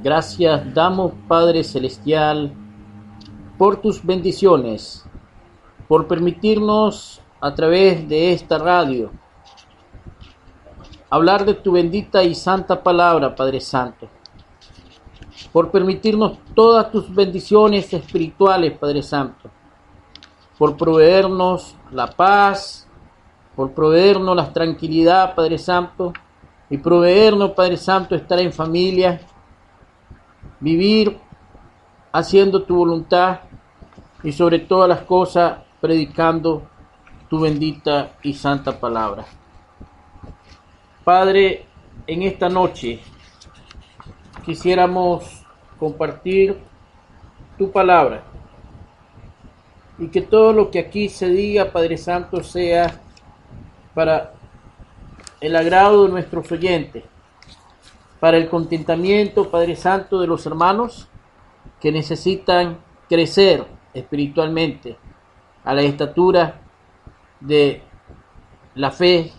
Gracias damos, Padre Celestial, por tus bendiciones, por permitirnos a través de esta radio hablar de tu bendita y santa palabra, Padre Santo, por permitirnos todas tus bendiciones espirituales, Padre Santo, por proveernos la paz, por proveernos la tranquilidad, Padre Santo, y proveernos, Padre Santo, estar en familia, vivir haciendo tu voluntad y sobre todas las cosas predicando tu bendita y santa palabra. Padre, en esta noche quisiéramos compartir tu palabra y que todo lo que aquí se diga, Padre Santo, sea para el agrado de nuestros oyentes, para el contentamiento, Padre Santo, de los hermanos que necesitan crecer espiritualmente a la estatura de la fe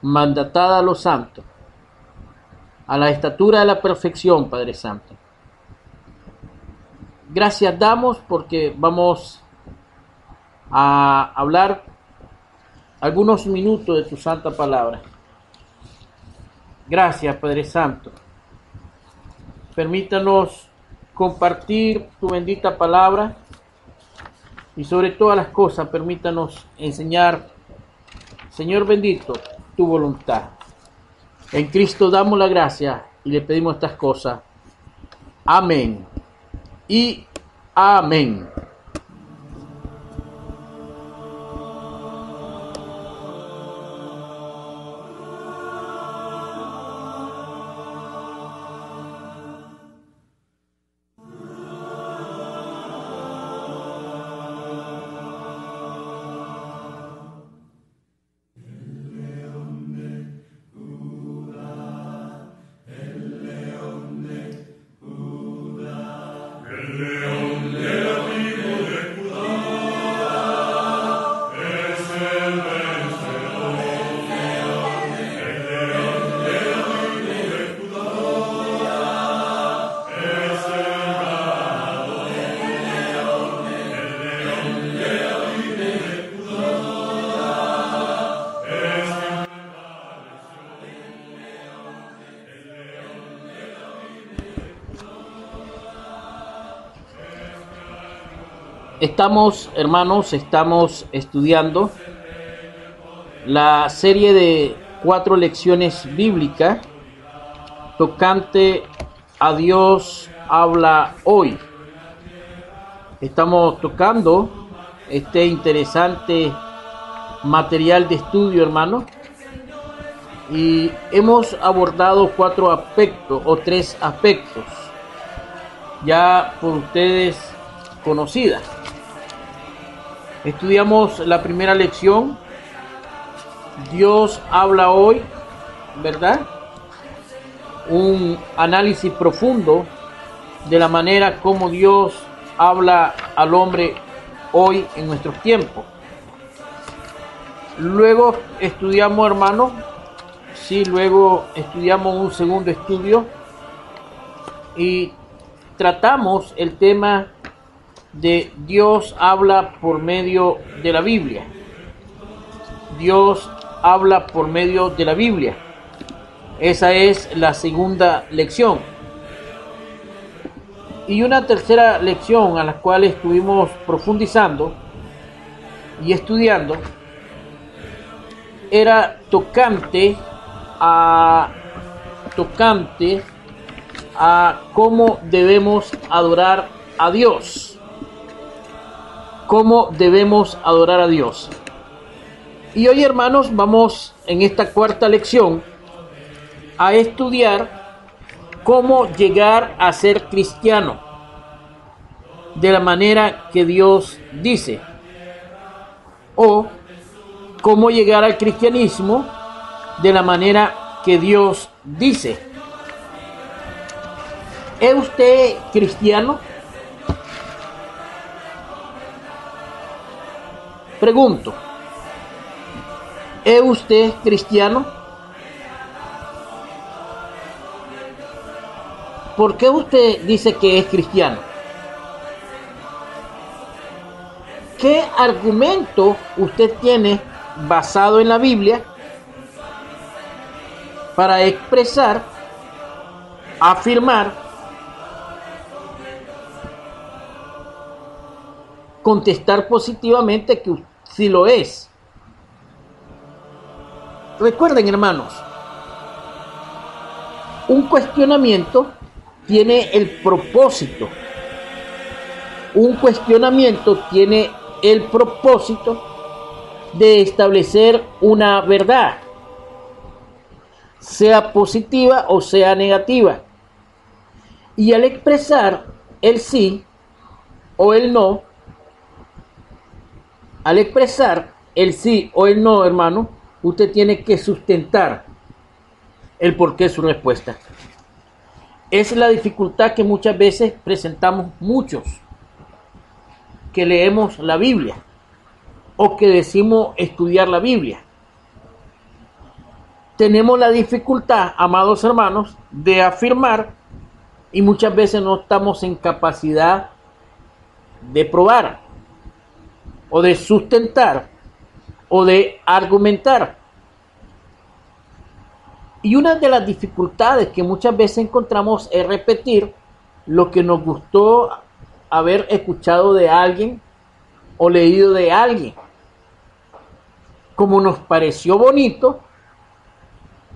mandatada a los santos, a la estatura de la perfección, Padre Santo. Gracias damos porque vamos a hablar algunos minutos de tu santa palabra. Gracias, Padre Santo. Permítanos compartir tu bendita palabra y sobre todas las cosas permítanos enseñar, Señor bendito, tu voluntad. En Cristo damos la gracia y le pedimos estas cosas. Amén y amén. Estamos estudiando la serie de 4 lecciones bíblicas tocante a Dios habla hoy. Estamos tocando este interesante material de estudio, hermano, y hemos abordado 4 aspectos o 3 aspectos ya por ustedes conocidas. Estudiamos la primera lección, Dios habla hoy, ¿verdad? Un análisis profundo de la manera como Dios habla al hombre hoy en nuestros tiempos. Luego estudiamos, hermano, luego estudiamos un segundo estudio y tratamos el tema de Dios habla por medio de la Biblia. Dios habla por medio de la Biblia. Esa es la segunda lección. Y una tercera lección a la cual estuvimos profundizando y estudiando era tocante a cómo debemos adorar a Dios. Cómo debemos adorar a Dios. Y hoy, hermanos, vamos en esta cuarta lección a estudiar cómo llegar a ser cristiano de la manera que Dios dice, o cómo llegar al cristianismo de la manera que Dios dice. ¿Es usted cristiano? Pregunto, ¿es usted cristiano? ¿Por qué usted dice que es cristiano? ¿Qué argumento usted tiene basado en la Biblia para expresar, afirmar, contestar positivamente que sí lo es? Recuerden, hermanos, un cuestionamiento tiene el propósito. Un cuestionamiento tiene el propósito de establecer una verdad, sea positiva o sea negativa. Y al expresar el sí o el no, hermano, usted tiene que sustentar el porqué de su respuesta. Es la dificultad que muchas veces presentamos muchos que leemos la Biblia o que decimos estudiar la Biblia. Tenemos la dificultad, amados hermanos, de afirmar, y muchas veces no estamos en capacidad de probar o de sustentar o de argumentar. Y una de las dificultades que muchas veces encontramos es repetir lo que nos gustó haber escuchado de alguien o leído de alguien. Como nos pareció bonito,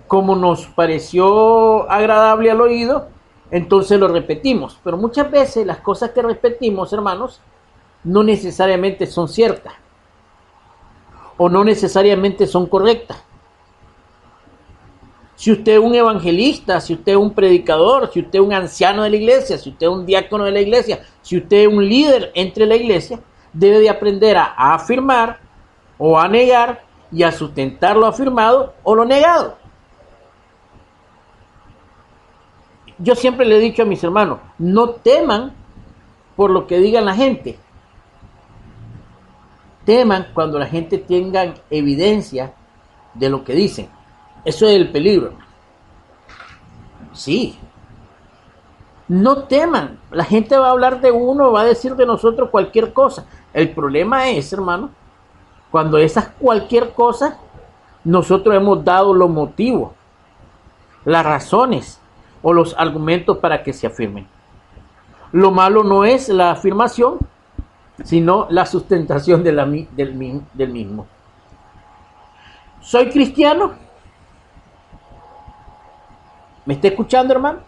como nos pareció agradable al oído, entonces lo repetimos. Pero muchas veces las cosas que repetimos, hermanos, no necesariamente son ciertas o no necesariamente son correctas. Si usted es un evangelista, si usted es un predicador, si usted es un anciano de la iglesia, si usted es un diácono de la iglesia, si usted es un líder entre la iglesia, debe de aprender a afirmar o a negar y a sustentar lo afirmado o lo negado. Yo siempre le he dicho a mis hermanos, no teman por lo que digan la gente. Teman cuando la gente tenga evidencia de lo que dicen. Eso es el peligro. Sí. No teman. La gente va a hablar de uno, va a decir de nosotros cualquier cosa. El problema es, hermano, cuando esas cualquier cosa, nosotros hemos dado los motivos, las razones o los argumentos para que se afirmen. Lo malo no es la afirmación, sino la sustentación del mismo. ¿Soy cristiano? ¿Me está escuchando, hermano?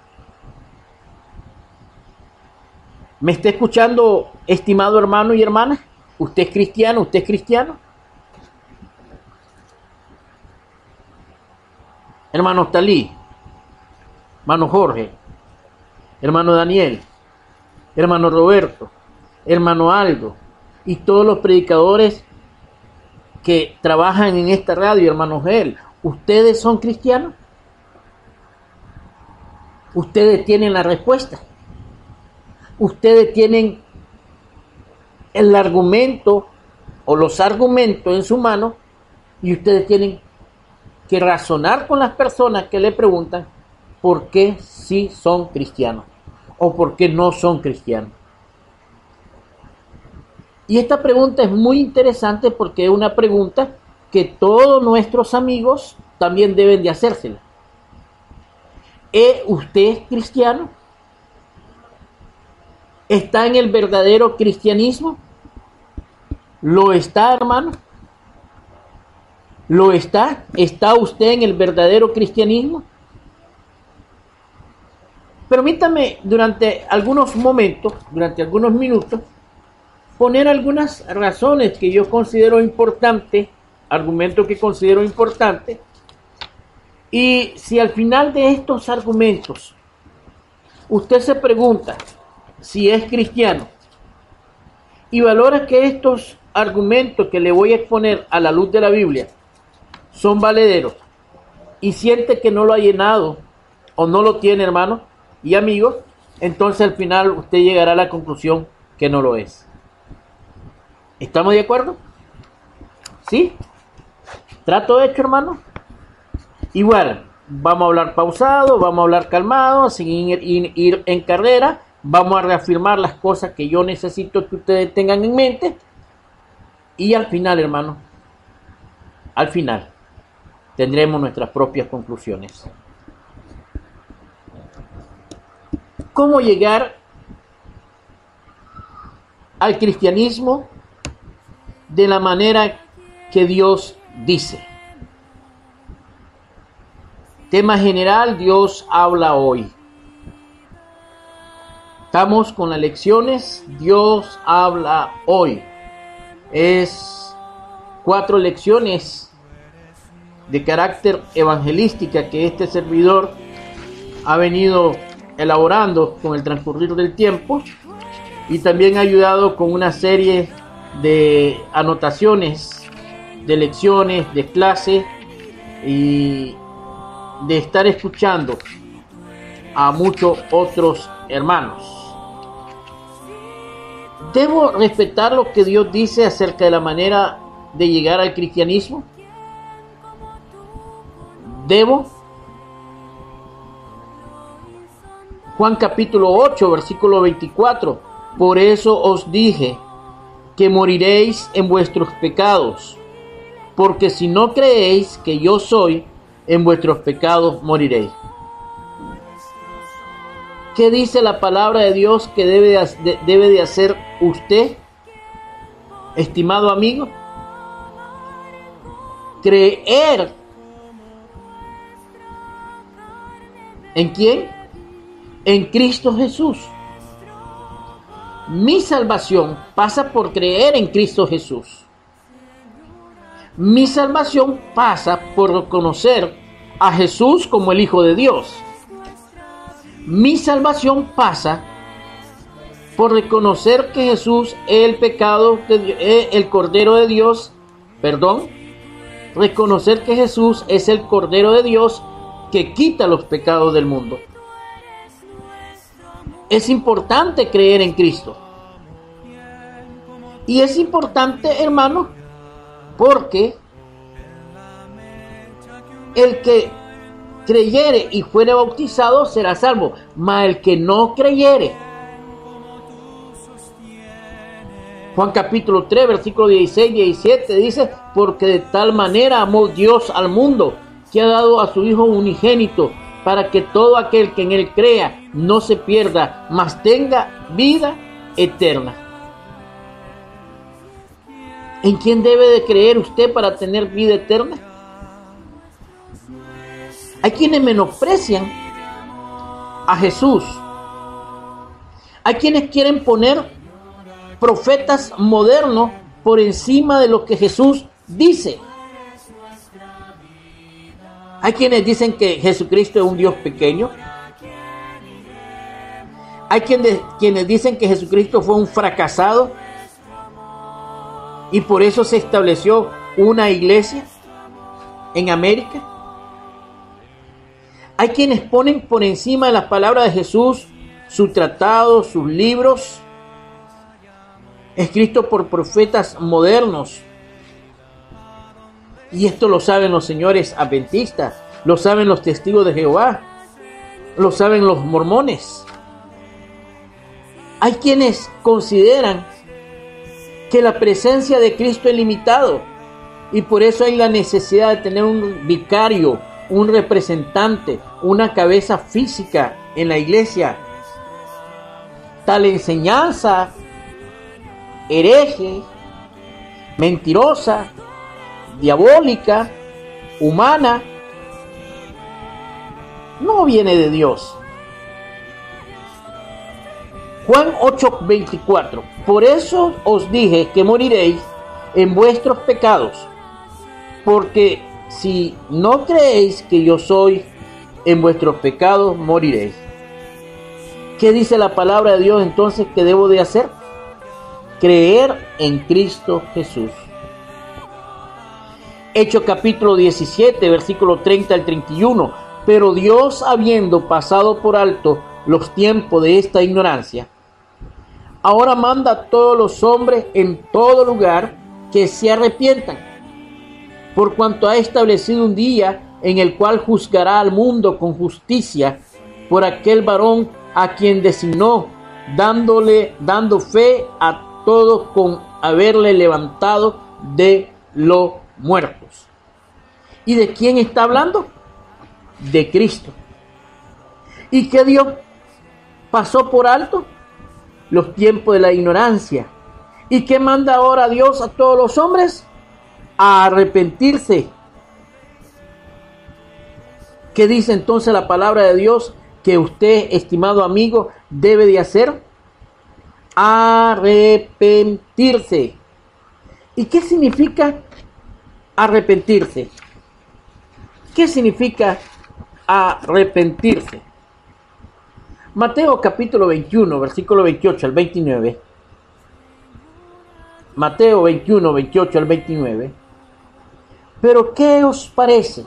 ¿Me está escuchando, estimado hermano y hermana? ¿Usted es cristiano? ¿Usted es cristiano? hermano Talí, hermano Jorge, hermano Daniel, hermano Roberto, hermano Aldo y todos los predicadores que trabajan en esta radio, hermano Joel, ¿ustedes son cristianos? Ustedes tienen la respuesta. Ustedes tienen el argumento o los argumentos en su mano y ustedes tienen que razonar con las personas que le preguntan por qué sí son cristianos o por qué no son cristianos. Y esta pregunta es muy interesante porque es una pregunta que todos nuestros amigos también deben de hacérsela. ¿Es usted cristiano? ¿Está en el verdadero cristianismo? ¿Lo está, hermano? ¿Lo está? ¿Está usted en el verdadero cristianismo? Permítame durante algunos momentos, durante algunos minutos, poner algunas razones que yo considero importantes, argumentos que considero importantes, y si al final de estos argumentos usted se pregunta si es cristiano y valora que estos argumentos que le voy a exponer a la luz de la Biblia son valederos y siente que no lo ha llenado o no lo tiene, hermano y amigos, entonces al final usted llegará a la conclusión que no lo es. ¿Estamos de acuerdo? ¿Sí? ¿Trato hecho, hermano? Igual, vamos a hablar pausado, vamos a hablar calmado, sin ir en carrera, vamos a reafirmar las cosas que yo necesito que ustedes tengan en mente y al final, hermano, al final tendremos nuestras propias conclusiones. ¿Cómo llegar al cristianismo de la manera que Dios dice? Tema general, Dios habla hoy. Estamos con las lecciones, Dios habla hoy. Es 4 lecciones de carácter evangelística que este servidor ha venido elaborando con el transcurrir del tiempo y también ha ayudado con una serie de anotaciones, de lecciones, de clases y de estar escuchando a muchos otros hermanos. ¿Debo respetar lo que Dios dice acerca de la manera de llegar al cristianismo? ¿Debo? Juan capítulo 8, versículo 24. Por eso os dije que moriréis en vuestros pecados, porque si no creéis que yo soy, en vuestros pecados moriréis. ¿Qué dice la palabra de Dios que debe de hacer usted, estimado amigo? Creer. ¿En quién? En Cristo Jesús. Mi salvación pasa por creer en Cristo Jesús. Mi salvación pasa por reconocer a Jesús como el Hijo de Dios. Mi salvación pasa por reconocer que Jesús es el Cordero de Dios, reconocer que Jesús es el Cordero de Dios que quita los pecados del mundo. Es importante creer en Cristo. Y es importante, hermano, porque el que creyere y fuere bautizado será salvo, mas el que no creyere. Juan capítulo 3, versículo 16 y 17 dice: porque de tal manera amó Dios al mundo, que ha dado a su Hijo unigénito, para que todo aquel que en él crea no se pierda, mas tenga vida eterna. ¿En quién debe de creer usted para tener vida eterna? Hay quienes menosprecian a Jesús. Hay quienes quieren poner profetas modernos por encima de lo que Jesús dice. Hay quienes dicen que Jesucristo es un Dios pequeño. Hay quienes dicen que Jesucristo fue un fracasado y por eso se estableció una iglesia en América. Hay quienes ponen por encima de las palabras de Jesús sus tratados, sus libros, escritos por profetas modernos. Y esto lo saben los señores adventistas, lo saben los testigos de Jehová, lo saben los mormones. Hay quienes consideran que la presencia de Cristo es limitado y por eso hay la necesidad de tener un vicario, un representante, una cabeza física en la iglesia. Tal enseñanza hereje, mentirosa, diabólica, humana, no viene de Dios. Juan 8:24. Por eso os dije que moriréis en vuestros pecados, porque si no creéis que yo soy, en vuestros pecados moriréis. ¿Qué dice la palabra de Dios entonces que debo de hacer? Creer en Cristo Jesús. Hechos capítulo 17, versículo 30 al 31. Pero Dios, habiendo pasado por alto los tiempos de esta ignorancia, ahora manda a todos los hombres en todo lugar que se arrepientan, por cuanto ha establecido un día en el cual juzgará al mundo con justicia por aquel varón a quien designó, dando fe a todos con haberle levantado de los muertos. ¿Y de quién está hablando? De Cristo. ¿Y qué Dios pasó por alto? Los tiempos de la ignorancia. ¿Y qué manda ahora Dios a todos los hombres? A arrepentirse. ¿Qué dice entonces la palabra de Dios que usted, estimado amigo, debe de hacer? Arrepentirse. ¿Y qué significa arrepentirse? ¿Qué significa arrepentirse? Mateo capítulo 21, versículo 28 al 29. Mateo 21, 28 al 29. Pero ¿qué os parece?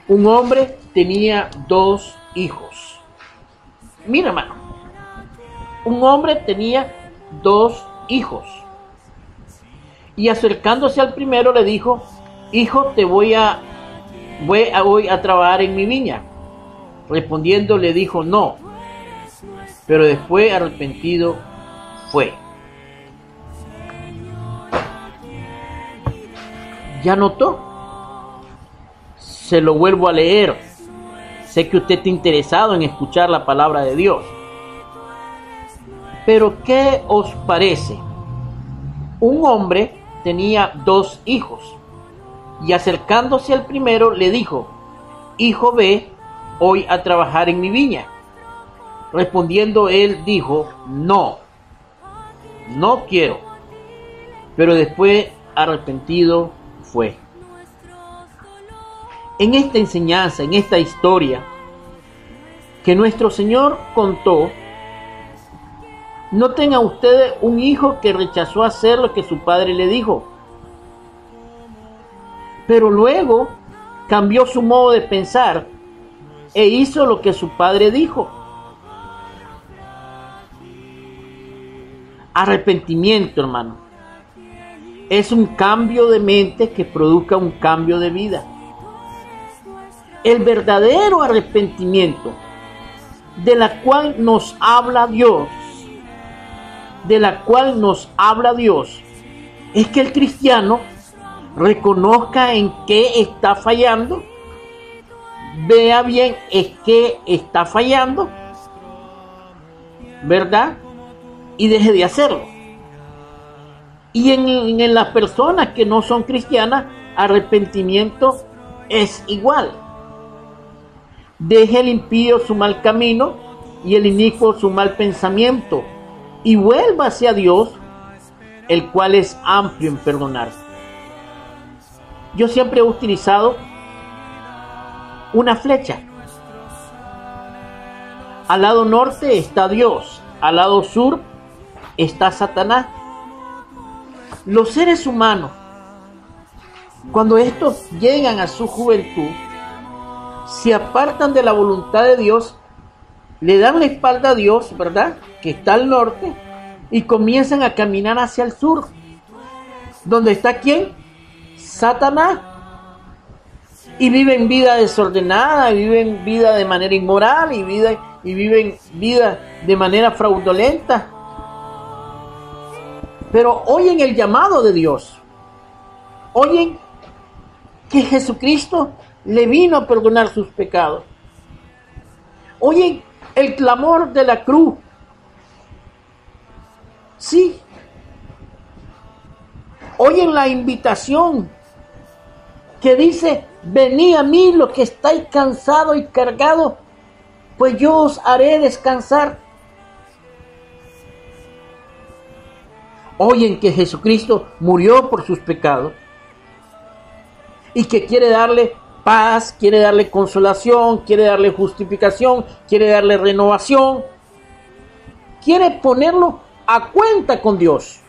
Un hombre tenía 2 hijos. Mira, hermano. Un hombre tenía 2 hijos. Y acercándose al primero le dijo: hijo, voy a trabajar en mi viña. Respondiendo le dijo: no. Pero después, arrepentido, fue. ¿Ya notó? Se lo vuelvo a leer. Sé que usted está interesado en escuchar la palabra de Dios. Pero ¿qué os parece? Un hombre tenía 2 hijos. Y acercándose al primero le dijo: hijo, ve hoy a trabajar en mi viña. Respondiendo él dijo: no quiero. Pero después, arrepentido, fue. En esta enseñanza, en esta historia que nuestro Señor contó, noten a ustedes un hijo que rechazó hacer lo que su padre le dijo, pero luego cambió su modo de pensar e hizo lo que su padre dijo. Arrepentimiento, hermano, es un cambio de mente que produzca un cambio de vida. El verdadero arrepentimiento de la cual nos habla Dios, es que el cristiano reconozca en qué está fallando, vea bien en qué está fallando, ¿verdad? Y deje de hacerlo. Y en las personas que no son cristianas, arrepentimiento es igual. Deje el impío su mal camino y el inicuo su mal pensamiento, y vuélvase a Dios, el cual es amplio en perdonar. Yo siempre he utilizado una flecha. Al lado norte está Dios, al lado sur está Satanás. Los seres humanos, cuando estos llegan a su juventud, se apartan de la voluntad de Dios, le dan la espalda a Dios, ¿verdad?, que está al norte, y comienzan a caminar hacia el sur. ¿Dónde está quién? Satanás. Y viven vida desordenada, viven vida de manera inmoral y viven vida de manera fraudulenta. Pero oyen el llamado de Dios. Oyen que Jesucristo le vino a perdonar sus pecados. Oyen el clamor de la cruz. Sí. Oyen la invitación que dice: venid a mí los que estáis cansados y cargados, pues yo os haré descansar. Oyen que Jesucristo murió por sus pecados y que quiere darle paz, quiere darle consolación, quiere darle justificación, quiere darle renovación, quiere ponerlo a cuenta con Dios.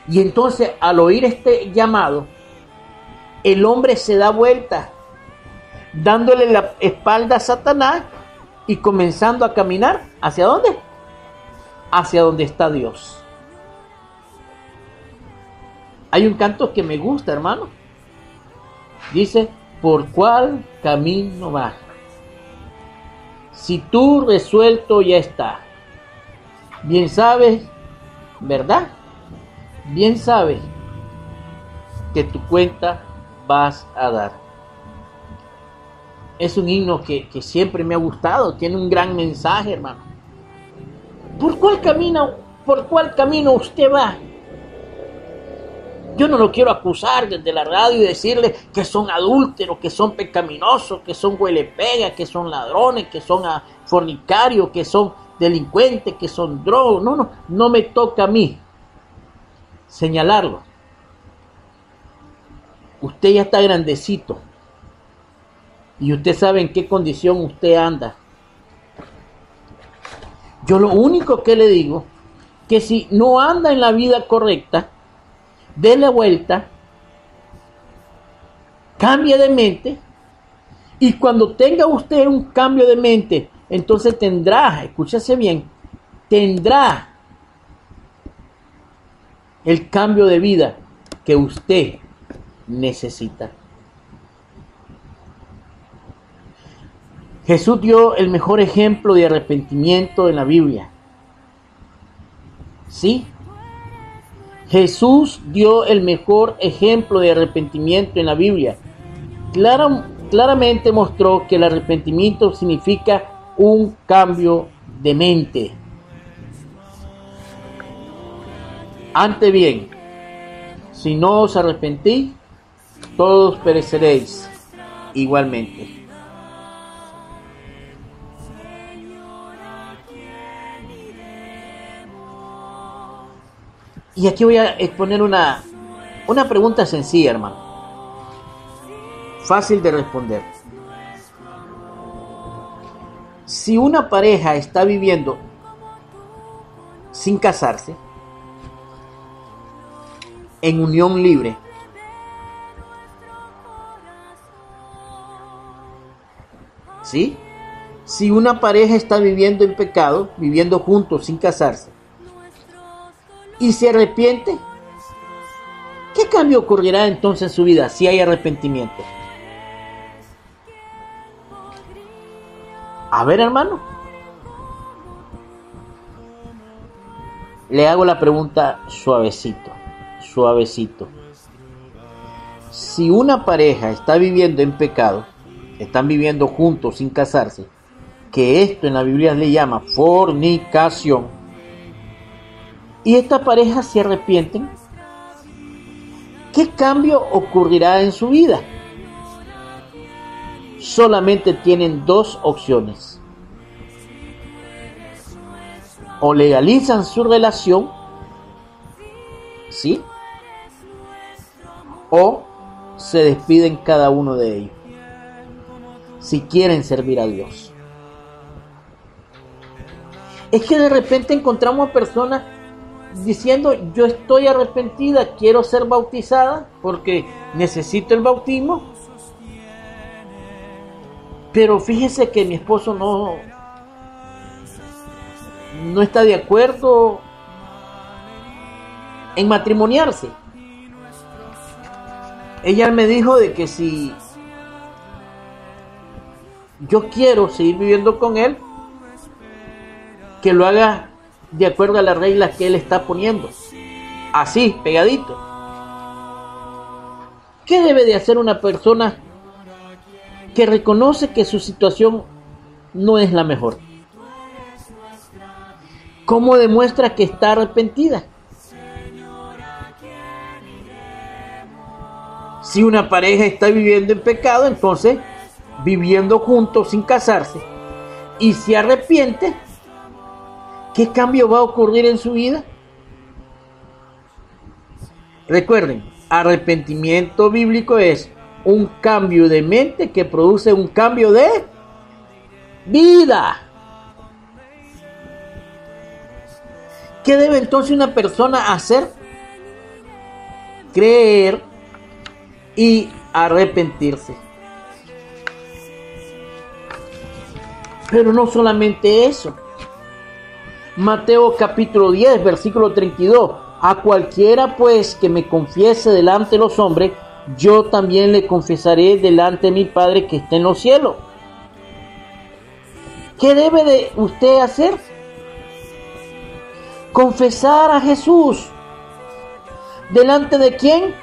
Y entonces, al oír este llamado, el hombre se da vuelta, dándole la espalda a Satanás y comenzando a caminar. ¿Hacia dónde? Hacia donde está Dios. Hay un canto que me gusta, hermano. Dice: ¿por cuál camino vas? Si tú resuelto ya está. Bien sabes, ¿verdad? Bien sabes que tu cuenta vas a dar. Es un himno que siempre me ha gustado. Tiene un gran mensaje, hermano. ¿Por cuál camino usted va? Yo no lo quiero acusar desde la radio y decirle que son adúlteros, que son pecaminosos, que son huelepegas, que son ladrones, que son fornicarios, que son delincuentes, que son drogos. No me toca a mí señalarlo. Usted ya está grandecito y usted sabe en qué condición usted anda. Yo lo único que le digo, que si no anda en la vida correcta, déle vuelta, cambie de mente, y cuando tenga usted un cambio de mente, entonces tendrá, escúchese bien, tendrá el cambio de vida que usted necesita. Jesús dio el mejor ejemplo de arrepentimiento en la Biblia. ¿Sí? Jesús dio el mejor ejemplo de arrepentimiento en la Biblia. Claramente mostró que el arrepentimiento significa un cambio de mente. Antes bien, si no os arrepentís, todos pereceréis igualmente. Y aquí voy a exponer una pregunta sencilla, hermano. Fácil de responder. Si una pareja está viviendo sin casarse, en unión libre, ¿sí? Si una pareja está viviendo en pecado, viviendo juntos sin casarse, y se arrepiente, ¿qué cambio ocurrirá entonces en su vida si hay arrepentimiento? A ver, hermano, le hago la pregunta suavecito. Si una pareja está viviendo en pecado, están viviendo juntos sin casarse, que esto en la Biblia le llama fornicación, y esta pareja se arrepienten, ¿qué cambio ocurrirá en su vida? Solamente tienen dos opciones: o legalizan su relación, ¿sí?, o se despiden cada uno de ellos. si quieren servir a Dios. Es que de repente encontramos personas diciendo: yo estoy arrepentida, quiero ser bautizada porque necesito el bautismo, pero fíjese que mi esposo no está de acuerdo en matrimoniarse. Ella me dijo de que si yo quiero seguir viviendo con él, que lo haga de acuerdo a las reglas que él está poniendo, así, pegadito. ¿Qué debe de hacer una persona que reconoce que su situación no es la mejor? ¿Cómo demuestra que está arrepentida? Si una pareja está viviendo en pecado, entonces viviendo juntos sin casarse, y se arrepiente, ¿qué cambio va a ocurrir en su vida? Recuerden, arrepentimiento bíblico es un cambio de mente que produce un cambio de vida. ¿Qué debe entonces una persona hacer? Creer y arrepentirse. Pero no solamente eso. Mateo capítulo 10, versículo 32. A cualquiera pues que me confiese delante de los hombres, yo también le confesaré delante de mi Padre que está en los cielos. ¿Qué debe de usted hacer? Confesar a Jesús. ¿Delante de quién?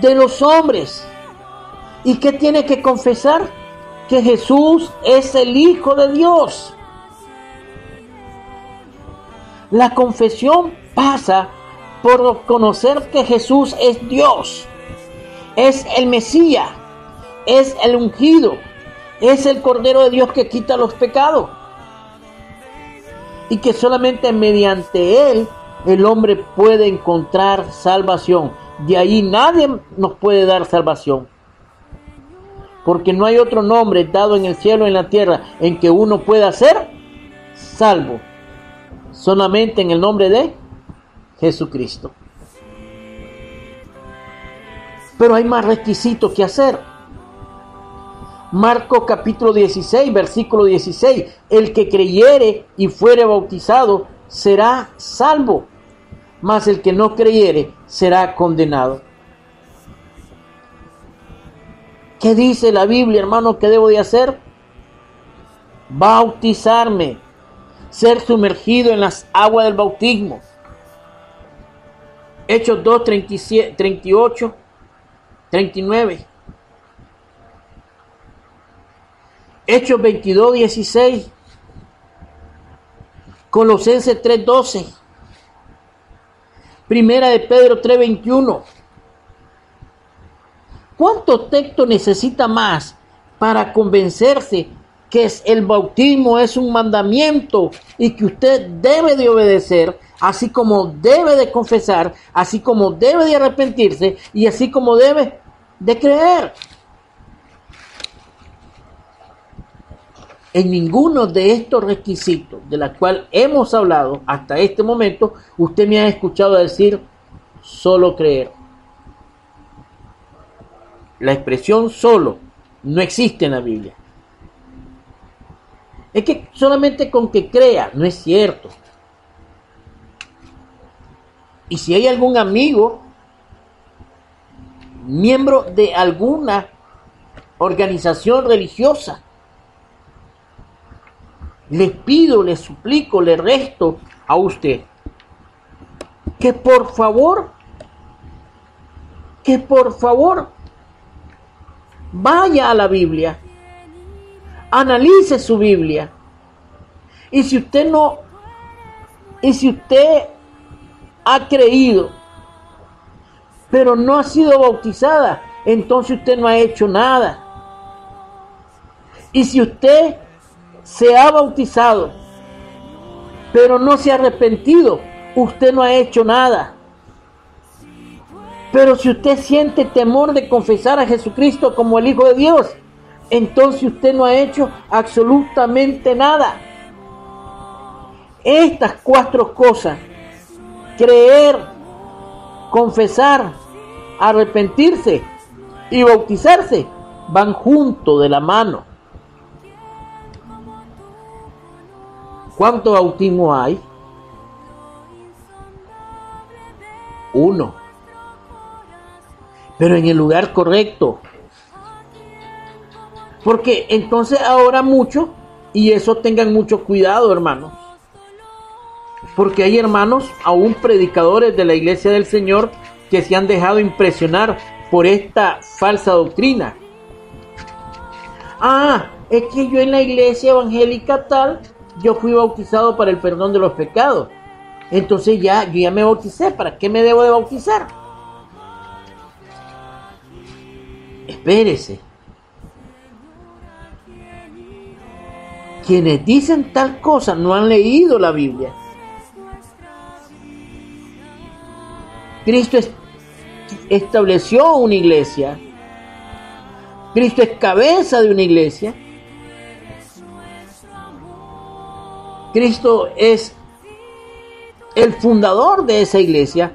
De los hombres. ¿Y qué tiene que confesar? Que Jesús es el Hijo de Dios. La confesión pasa por reconocer que Jesús es Dios, es el Mesías, es el ungido, es el Cordero de Dios que quita los pecados, y que solamente mediante Él el hombre puede encontrar salvación. De ahí nadie nos puede dar salvación, porque no hay otro nombre dado en el cielo y en la tierra en que uno pueda ser salvo, solamente en el nombre de Jesucristo. Pero hay más requisitos que hacer. Marcos capítulo 16, versículo 16. El que creyere y fuere bautizado será salvo, mas el que no creyere será condenado. ¿Qué dice la Biblia, hermano, que debo de hacer? Bautizarme, ser sumergido en las aguas del bautismo. Hechos 2, 37, 38, 39. Hechos 22, 16. Colosenses 3, 12. Primera de Pedro 3, 21. ¿Cuánto texto necesita más para convencerse que el bautismo es un mandamiento y que usted debe de obedecer, así como debe de confesar, así como debe de arrepentirse y así como debe de creer? En ninguno de estos requisitos de los cuales hemos hablado hasta este momento, usted me ha escuchado decir solo creer. La expresión solo no existe en la Biblia. Es que solamente con que crea, no es cierto. Y si hay algún amigo, miembro de alguna organización religiosa, les pido, les suplico, les resto a usted que por favor vaya a la Biblia, analice su Biblia, y si usted ha creído pero no ha sido bautizada, entonces usted no ha hecho nada. Y si usted se ha bautizado pero no se ha arrepentido, usted no ha hecho nada. Pero si usted siente temor de confesar a Jesucristo como el Hijo de Dios, entonces usted no ha hecho absolutamente nada. Estas 4 cosas, creer, confesar, arrepentirse y bautizarse, van juntos de la mano. ¿Cuántos bautismos hay? 1. Pero en el lugar correcto. Porque entonces ahora mucho, y eso tengan mucho cuidado, hermanos. Porque hay hermanos, aún predicadores de la iglesia del Señor, que se han dejado impresionar por esta falsa doctrina. Es que yo en la iglesia evangélica tal, yo fui bautizado para el perdón de los pecados. Entonces yo ya me bauticé. ¿Para qué me debo de bautizar? Espérese. Quienes dicen tal cosa no han leído la Biblia. Cristo estableció una iglesia. Cristo es cabeza de una iglesia. Cristo es el fundador de esa iglesia.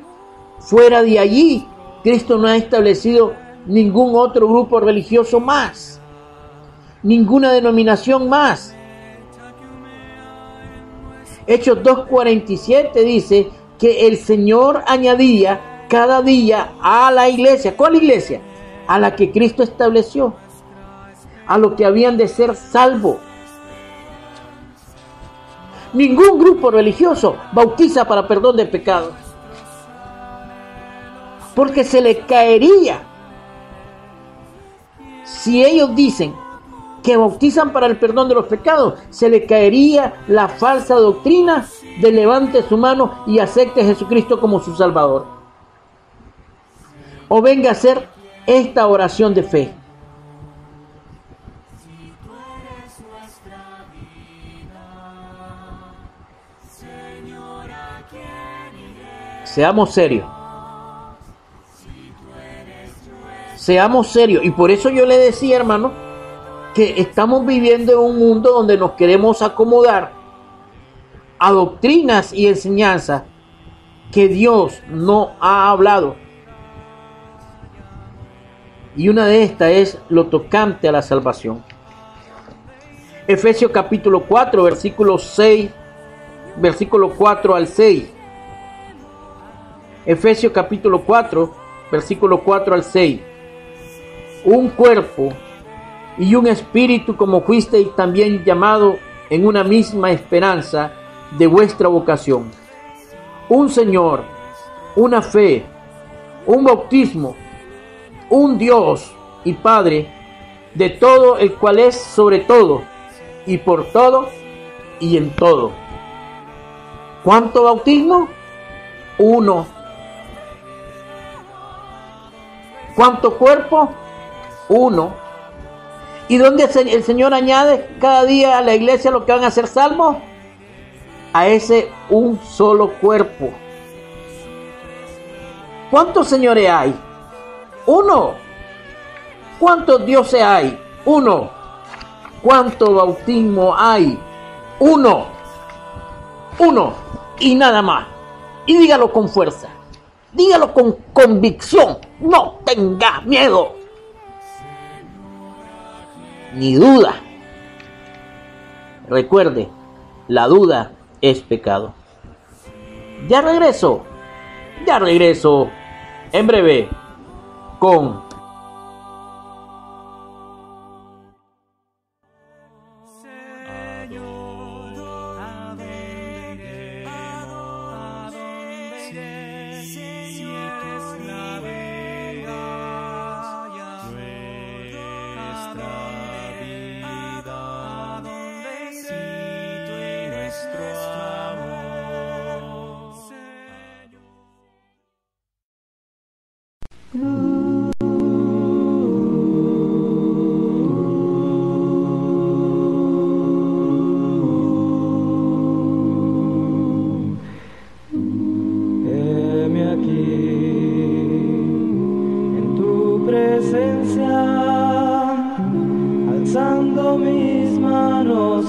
Fuera de allí, Cristo no ha establecido ningún otro grupo religioso más, ninguna denominación más. Hechos 2:47 dice que el Señor añadía cada día a la iglesia. ¿Cuál iglesia? A la que Cristo estableció, a los que habían de ser salvos. Ningún grupo religioso bautiza para perdón de pecados, porque se le caería. Si ellos dicen que bautizan para el perdón de los pecados, se le caería la falsa doctrina de levante su mano y acepte a Jesucristo como su Salvador. O venga a hacer esta oración de fe. Seamos serios. Seamos serios. Y por eso yo le decía, hermano, que estamos viviendo en un mundo donde nos queremos acomodar a doctrinas y enseñanzas que Dios no ha hablado. Y una de estas es lo tocante a la salvación. Efesios capítulo 4, versículo 4 al 6. Efesios capítulo 4, versículo 4 al 6. Un cuerpo y un espíritu, como fuisteis también llamado en una misma esperanza de vuestra vocación. Un Señor, una fe, un bautismo, un Dios y Padre de todo, el cual es sobre todo y por todo y en todo. ¿Cuánto bautismo? 1. ¿Cuánto cuerpo? 1. ¿Y dónde el Señor añade cada día a la iglesia lo que van a ser salvos? A ese un solo cuerpo. ¿Cuántos señores hay? 1. ¿Cuántos dioses hay? 1. ¿Cuánto bautismo hay? 1. Y nada más. Y dígalo con fuerza. Dígalo con convicción. No tenga miedo. Ni duda. Recuerde, la duda es pecado. Ya regreso en breve con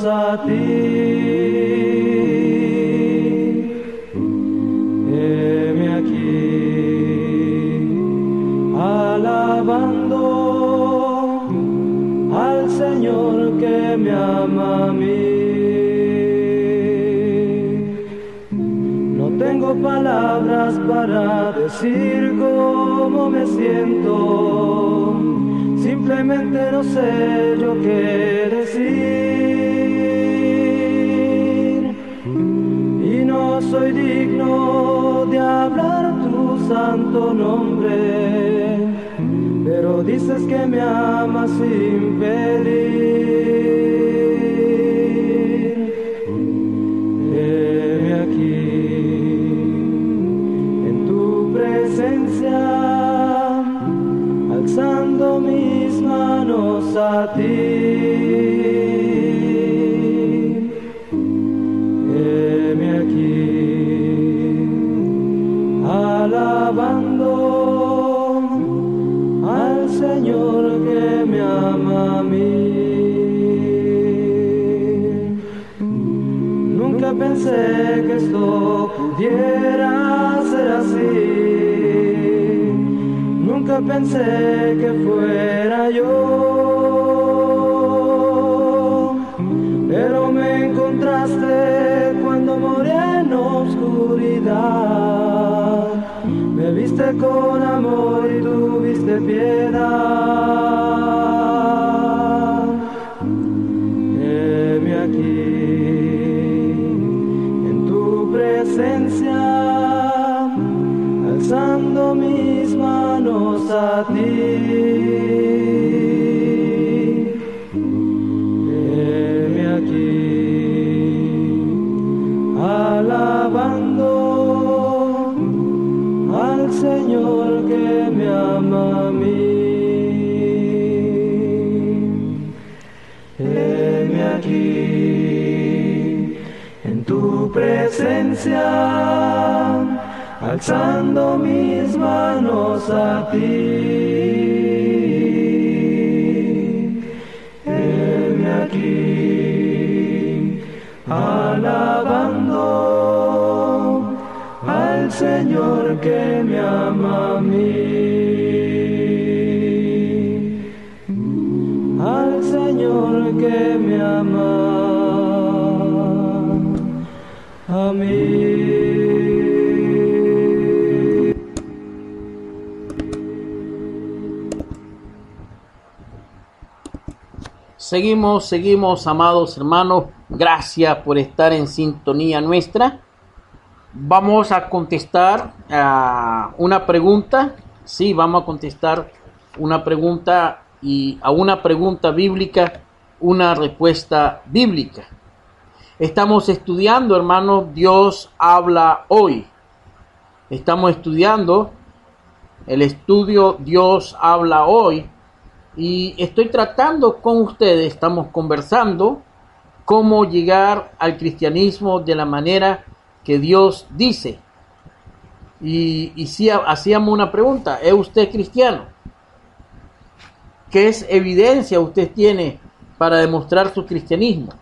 a ti. Heme aquí, alabando al Señor que me ama a mí. No tengo palabras para decir cómo me siento, simplemente no sé yo qué decir, y no soy digno de hablar tu santo nombre, pero dices que me amas sin pedir. Heme aquí, en tu presencia, alzando mis manos a ti. Heme aquí, alabando al Señor que me ama a mí. Nunca pensé que esto pudiera ser así. Nunca pensé que fuera yo, pero me encontraste cuando morí en oscuridad. Me viste con amor y tuviste piedad. Heme aquí, en tu presencia, alzando mis manos a ti. Heme aquí, alabando al Señor que me ama a mí. Heme aquí, en tu presencia, alzando mis manos a ti. Heme aquí, alabando al Señor que me ama a mí. Al Señor que me ama a mí. Seguimos, amados hermanos. Gracias por estar en sintonía nuestra. Vamos a contestar a una pregunta. Sí, vamos a contestar una pregunta, y a una pregunta bíblica, una respuesta bíblica. Estamos estudiando, hermanos, Dios habla hoy. Estamos estudiando el estudio Dios habla hoy. Y estoy tratando con ustedes, estamos conversando cómo llegar al cristianismo de la manera que Dios dice. Y si hacíamos una pregunta: ¿es usted cristiano? ¿Qué es evidencia usted tiene para demostrar su cristianismo?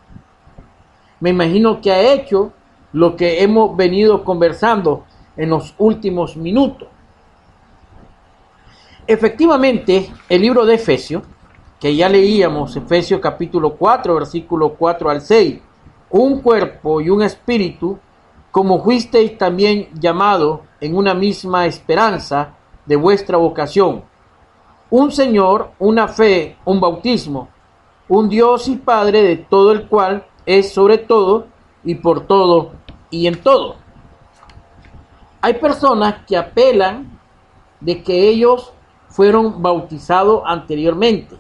Me imagino que ha hecho lo que hemos venido conversando en los últimos minutos. Efectivamente, el libro de Efesios, que ya leíamos, Efesios capítulo 4, versículo 4 al 6, un cuerpo y un espíritu, como fuisteis también llamados en una misma esperanza de vuestra vocación, un Señor, una fe, un bautismo, un Dios y Padre de todo, el cual es sobre todo y por todo y en todo. Hay personas que apelan de que ellos fueron bautizados anteriormente.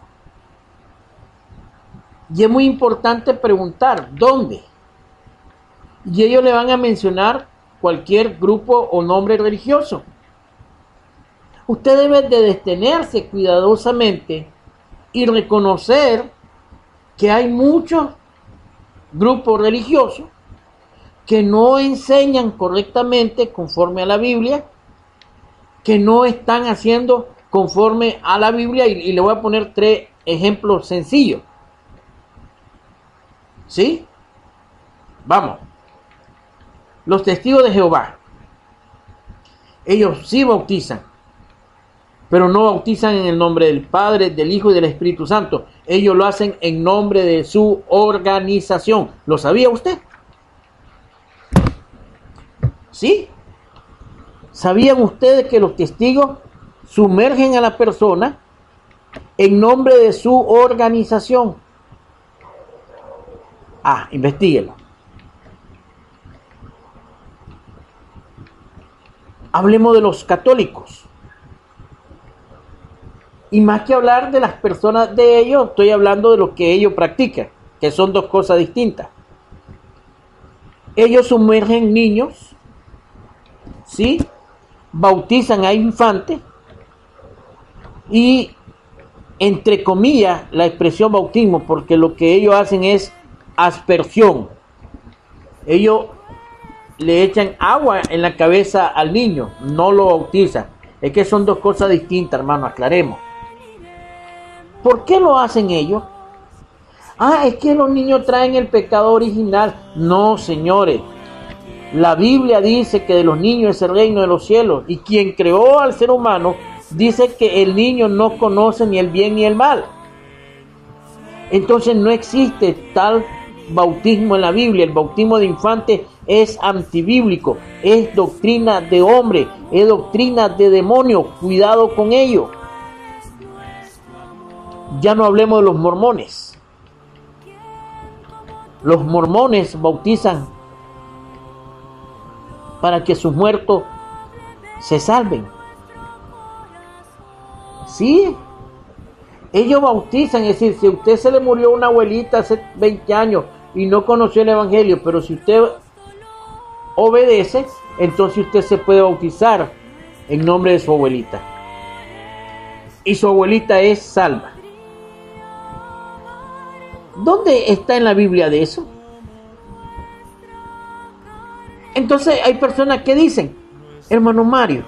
Y es muy importante preguntar ¿dónde? Y ellos le van a mencionar cualquier grupo o nombre religioso. Usted debe de detenerse cuidadosamente y reconocer que hay muchos grupos religiosos que no enseñan correctamente conforme a la Biblia, que no están haciendo conforme a la Biblia, y le voy a poner 3 ejemplos sencillos. ¿Sí? Vamos. Los testigos de Jehová, ellos sí bautizan, pero no bautizan en el nombre del Padre, del Hijo y del Espíritu Santo. Ellos lo hacen en nombre de su organización. ¿Lo sabía usted? ¿Sí? ¿Sabían ustedes que los testigos sumergen a la persona en nombre de su organización? Investíguelo. Hablemos de los católicos. Y más que hablar de las personas de ellos, estoy hablando de lo que ellos practican, que son dos cosas distintas. Ellos sumergen niños, ¿sí? Bautizan a infantes y, entre comillas, la expresión bautismo, porque lo que ellos hacen es aspersión. Ellos le echan agua en la cabeza al niño, no lo bautizan. Es que son dos cosas distintas, hermano, aclaremos. ¿Por qué lo hacen ellos? Es que los niños traen el pecado original. No, señores. La Biblia dice que de los niños es el reino de los cielos. Y quien creó al ser humano dice que el niño no conoce ni el bien ni el mal. Entonces no existe tal bautismo en la Biblia. El bautismo de infantes es antibíblico. Es doctrina de hombre. Es doctrina de demonio. Cuidado con ello. Ya no hablemos de los mormones. Los mormones bautizan para que sus muertos se salven. Sí, ellos bautizan, es decir, si a usted se le murió una abuelita hace 20 años y no conoció el evangelio, pero si usted obedece, entonces usted se puede bautizar en nombre de su abuelita. Y su abuelita es salva. ¿Dónde está en la Biblia de eso? Entonces hay personas que dicen, hermano Mario,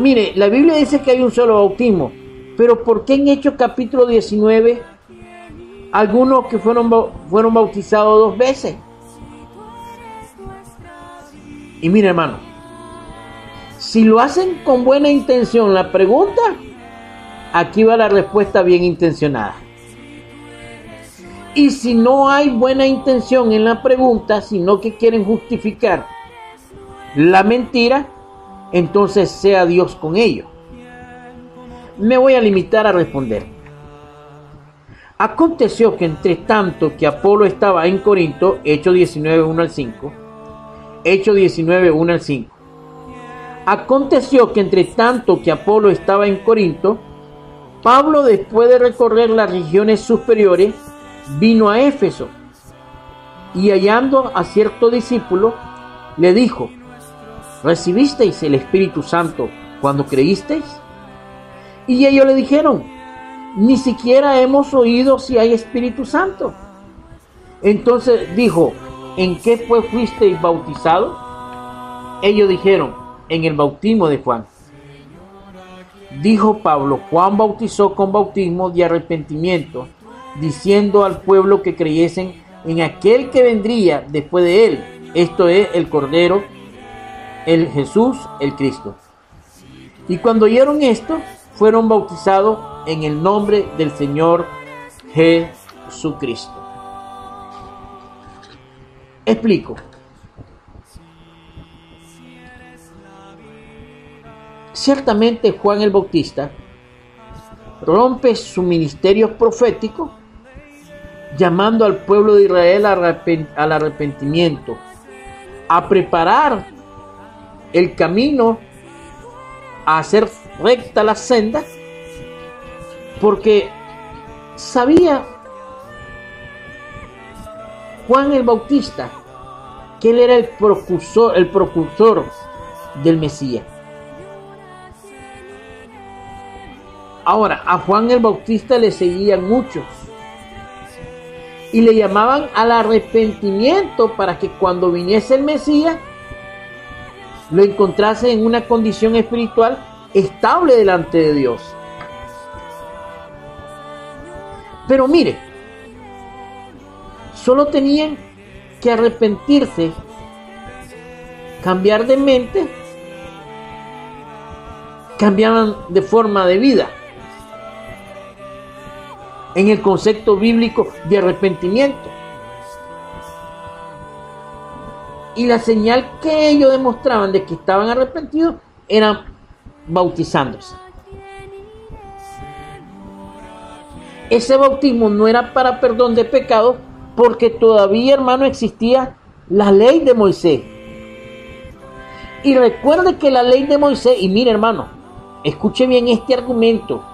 mire, la Biblia dice que hay un solo bautismo, pero ¿por qué en Hechos capítulo 19 algunos que fueron bautizados 2 veces? Y mire, hermano, si lo hacen con buena intención la pregunta, aquí va la respuesta bien intencionada. Y si no hay buena intención en la pregunta, sino que quieren justificar la mentira, entonces sea Dios con ellos. Me voy a limitar a responder. Aconteció que entre tanto que Apolo estaba en Corinto, Hechos 19, 1 al 5, Hechos 19, 1 al 5. Aconteció que entre tanto que Apolo estaba en Corinto, Pablo, después de recorrer las regiones superiores, vino a Éfeso y hallando a cierto discípulo le dijo: ¿recibisteis el Espíritu Santo cuando creísteis? Y ellos le dijeron: ni siquiera hemos oído si hay Espíritu Santo. Entonces dijo: ¿en qué pues fuisteis bautizados? Ellos dijeron: en el bautismo de Juan. Dijo Pablo: Juan bautizó con bautismo de arrepentimiento, diciendo al pueblo que creyesen en aquel que vendría después de él, esto es el Cordero, el Jesús, el Cristo. Y cuando oyeron esto, fueron bautizados en el nombre del Señor Jesucristo. Explico. Ciertamente Juan el Bautista rompe su ministerio profético llamando al pueblo de Israel al arrepentimiento, a preparar el camino, a hacer recta la senda, porque sabía Juan el Bautista que él era el precursor del Mesías. Ahora, a Juan el Bautista le seguían muchos y le llamaban al arrepentimiento para que cuando viniese el Mesías lo encontrase en una condición espiritual estable delante de Dios. Pero mire, Solo tenían que arrepentirse, cambiar de mente, cambiaban de forma de vida. En el concepto bíblico de arrepentimiento. Y la señal que ellos demostraban de que estaban arrepentidos era bautizándose. Ese bautismo no era para perdón de pecados, porque todavía, hermano, existía la ley de Moisés. Y recuerde que la ley de Moisés, y mire, hermano, escuche bien este argumento.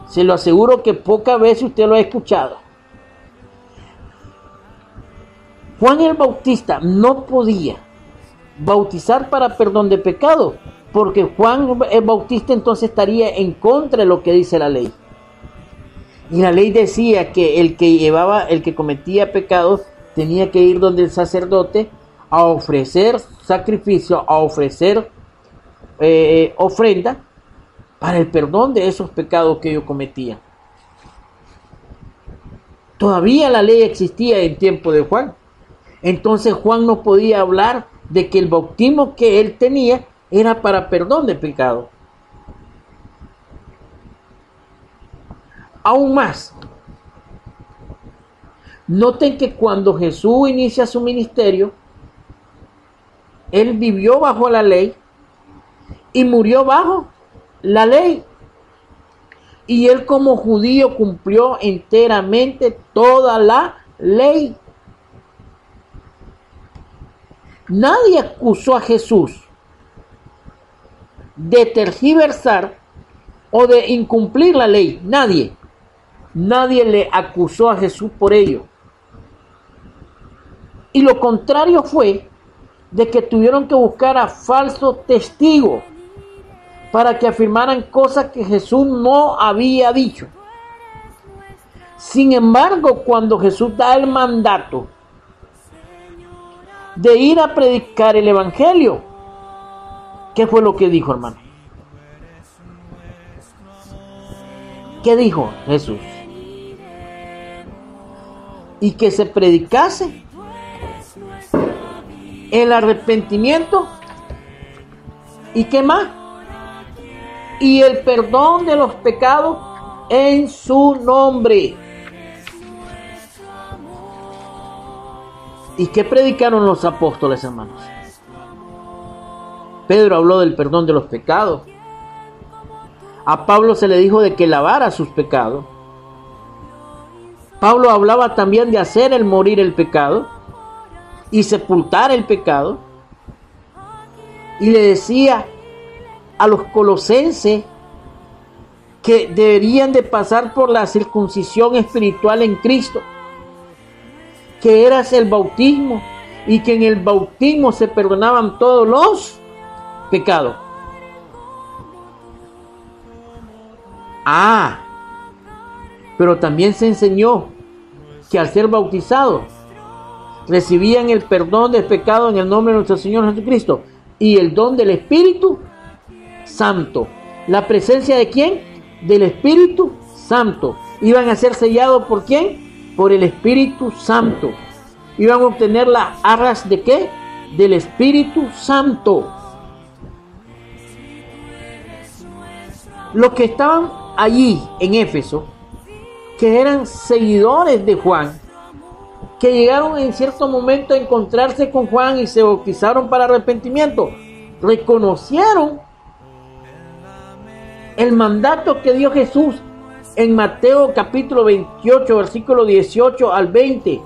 Se lo aseguro que pocas veces usted lo ha escuchado. Juan el Bautista no podía bautizar para perdón de pecado, porque Juan el Bautista entonces estaría en contra de lo que dice la ley. Y la ley decía que el que cometía pecados tenía que ir donde el sacerdote a ofrecer sacrificio, a ofrecer ofrenda para el perdón de esos pecados que ellos cometían. Todavía la ley existía en tiempo de Juan. Entonces Juan no podía hablar de que el bautismo que él tenía era para perdón de pecado. Aún más, noten que cuando Jesús inicia su ministerio, él vivió bajo la ley y murió bajo la ley. Y él como judío cumplió enteramente toda la ley. Nadie acusó a Jesús de tergiversar o de incumplir la ley. Nadie le acusó a Jesús por ello. Y lo contrario fue de que tuvieron que buscar a falsos testigos para que afirmaran cosas que Jesús no había dicho. Sin embargo, cuando Jesús da el mandato de ir a predicar el evangelio, ¿qué fue lo que dijo, hermano? ¿Qué dijo Jesús? Y que se predicase el arrepentimiento y ¿qué más? Y el perdón de los pecados en su nombre. ¿Y qué predicaron los apóstoles, hermanos? Pedro habló del perdón de los pecados. A Pablo se le dijo de que lavara sus pecados. Pablo hablaba también de hacer el morir el pecado y sepultar el pecado. Y le decía a los colosenses que deberían de pasar por la circuncisión espiritual en Cristo, que era el bautismo y que en el bautismo se perdonaban todos los pecados. Pero también se enseñó que al ser bautizados recibían el perdón del pecado en el nombre de nuestro Señor Jesucristo y el don del Espíritu Santo. ¿La presencia de quién? Del Espíritu Santo. Iban a ser sellados ¿por quién? Por el Espíritu Santo. Iban a obtener las arras ¿de qué? Del Espíritu Santo. Los que estaban allí en Éfeso, que eran seguidores de Juan, que llegaron en cierto momento a encontrarse con Juan y se bautizaron para arrepentimiento, reconocieron el mandato que dio Jesús en Mateo capítulo 28, versículo 18 al 20,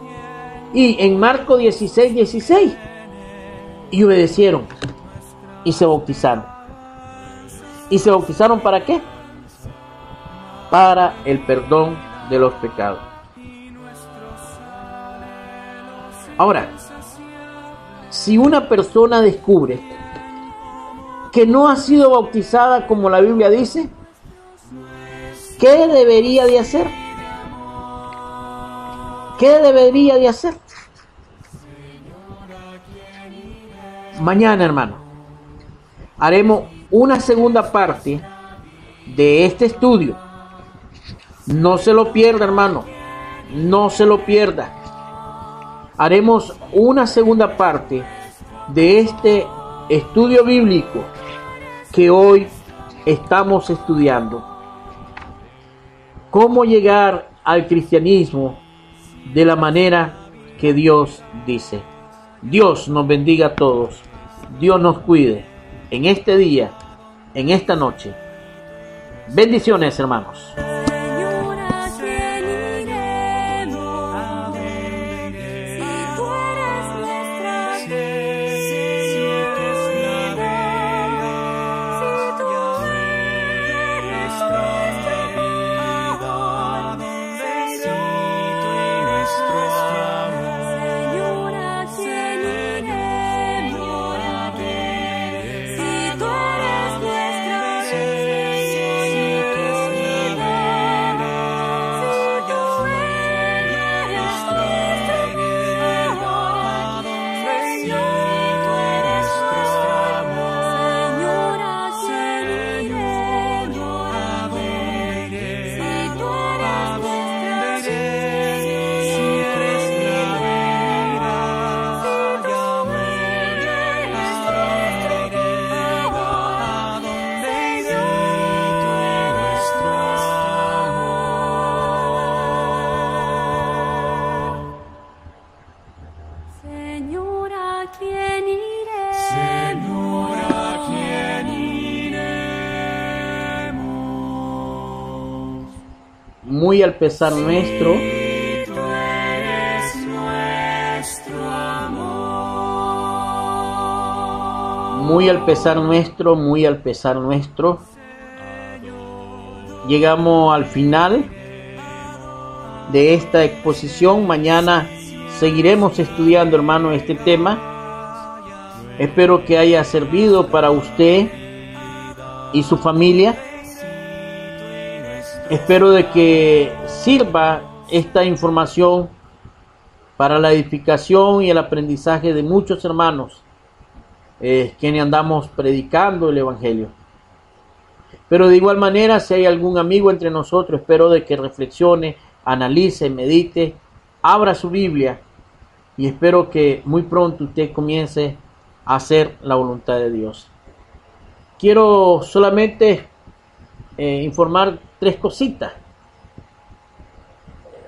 y en Marcos 16, 16, y obedecieron y se bautizaron. ¿Y se bautizaron para qué? Para el perdón de los pecados. Ahora, si una persona descubre que no ha sido bautizada como la Biblia dice, ¿qué debería de hacer? ¿Qué debería de hacer? Mañana, hermano, haremos una segunda parte de este estudio. No se lo pierda, hermano. No se lo pierda. Haremos una segunda parte de este estudio bíblico que hoy estamos estudiando. Cómo llegar al cristianismo de la manera que Dios dice. Dios nos bendiga a todos. Dios nos cuide en este día, en esta noche. Bendiciones, hermanos. Muy al pesar nuestro, muy al pesar nuestro, llegamos al final de esta exposición. Mañana seguiremos estudiando, hermano, este tema. Espero que haya servido para usted y su familia. Espero de que sirva esta información para la edificación y el aprendizaje de muchos hermanos quienes andamos predicando el Evangelio. Pero de igual manera, si hay algún amigo entre nosotros, espero de que reflexione, analice, medite, abra su Biblia y espero que muy pronto usted comience a hacer la voluntad de Dios. Quiero solamente informar 3 cositas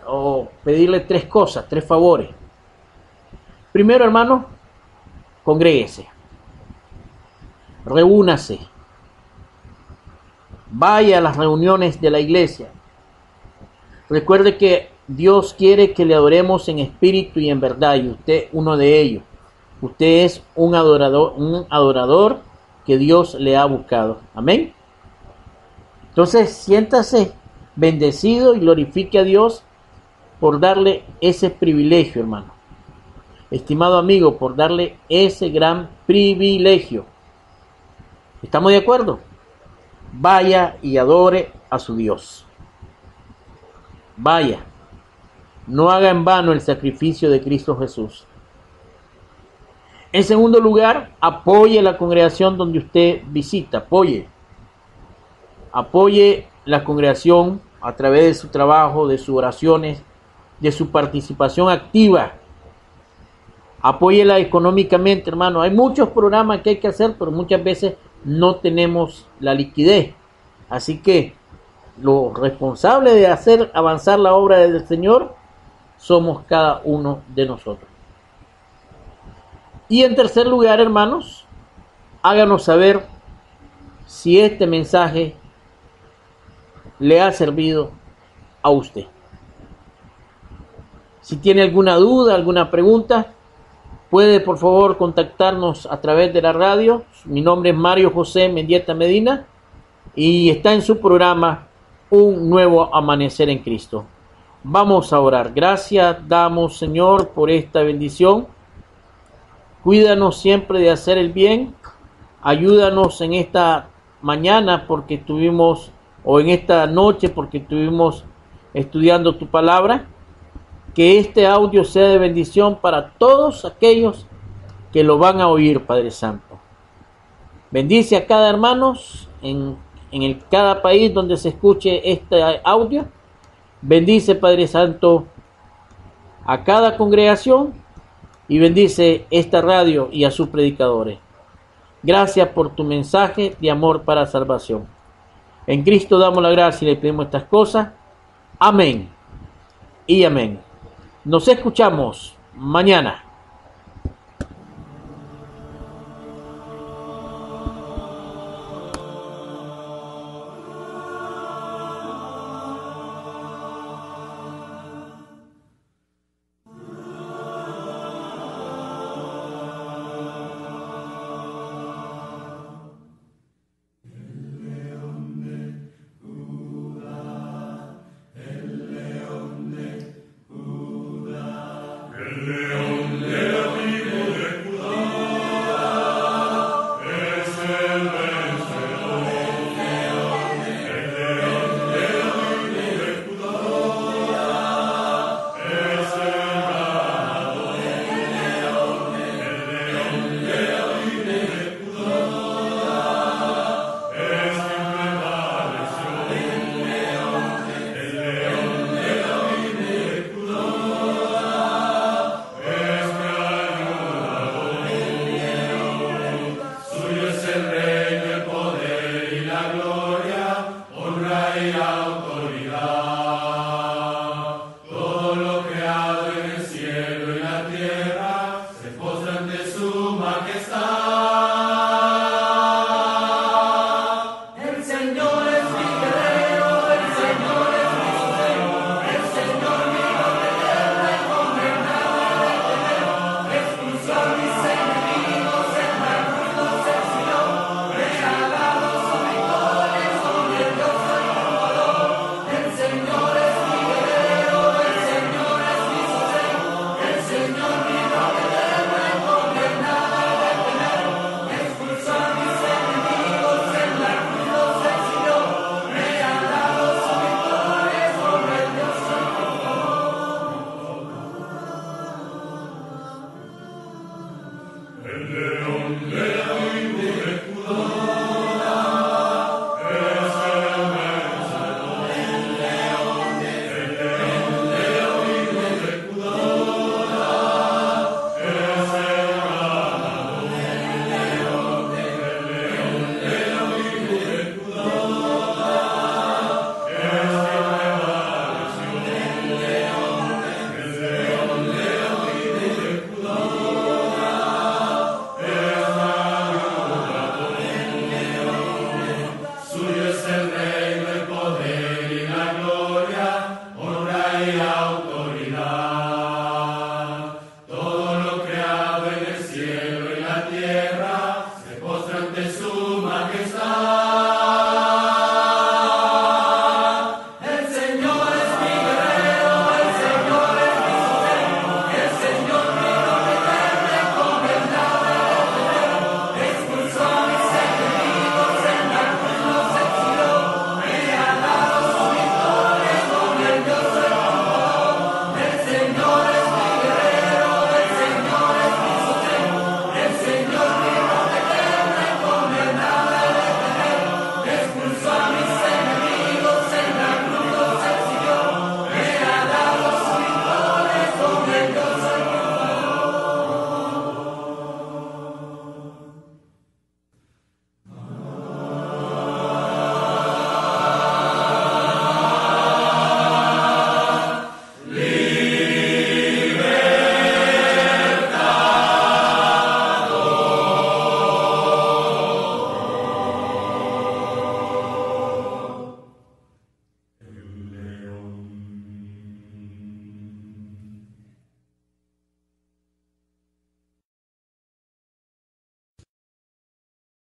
o pedirle 3 cosas, 3 favores. Primero, hermano, congréguese, reúnase, vaya a las reuniones de la iglesia. Recuerde que Dios quiere que le adoremos en espíritu y en verdad, y usted uno de ellos. Usted es un adorador que Dios le ha buscado. Amén. Entonces, siéntase bendecido y glorifique a Dios por darle ese privilegio, hermano. Estimado amigo, por darle ese gran privilegio. ¿Estamos de acuerdo? Vaya y adore a su Dios. Vaya. No haga en vano el sacrificio de Cristo Jesús. En segundo lugar, apoye la congregación donde usted visita. Apoye la congregación a través de su trabajo, de sus oraciones, de su participación activa. Apóyela económicamente, hermano. Hay muchos programas que hay que hacer, pero muchas veces no tenemos la liquidez. Así que los responsables de hacer avanzar la obra del Señor somos cada uno de nosotros. Y en tercer lugar, hermanos, háganos saber si este mensaje le ha servido a usted. Si tiene alguna duda, alguna pregunta, puede por favor contactarnos a través de la radio. Mi nombre es Mario José Mendieta Medina y está en su programa Un Nuevo Amanecer en Cristo. Vamos a orar. Gracias damos, Señor, por esta bendición. Cuídanos siempre de hacer el bien. Ayúdanos en esta mañana porque tuvimos, o en esta noche porque estuvimos estudiando tu palabra. Que este audio sea de bendición para todos aquellos que lo van a oír, Padre Santo. Bendice a cada hermano en cada país donde se escuche este audio. Bendice, Padre Santo, a cada congregación y bendice esta radio y a sus predicadores. Gracias por tu mensaje de amor para salvación. En Cristo damos la gracia y le pedimos estas cosas. Amén y amén. Nos escuchamos mañana. Expulsó a mis